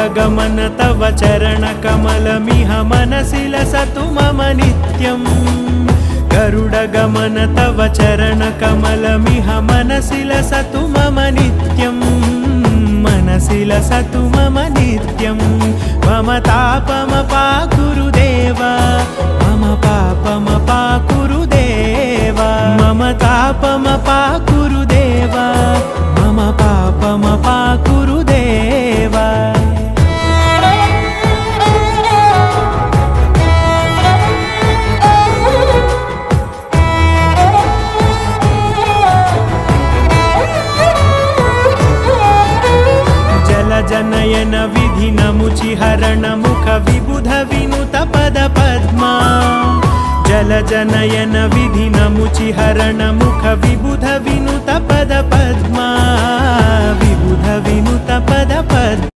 गरुडगमन तव चरणकमलमिह मनसि लसतु मम नित्यम् गरुडगमन तव चरणकमलमिह मनसि लसतु मम नित्यम् मनसि लसतु मम नित्यम् मम तापमपाकुरुदेव मम पापमपाकुरुदेव मम तापमपाकुरुदेव मम पापमपाकुरुदेव जनयन विधिनमुचिहरण मुख विबुध विनुत पद पद्मा जलजनयन विधिनमुचिहरण मुख विबुध विनुत पद पद्मा विबुध विनुत पद पद्मा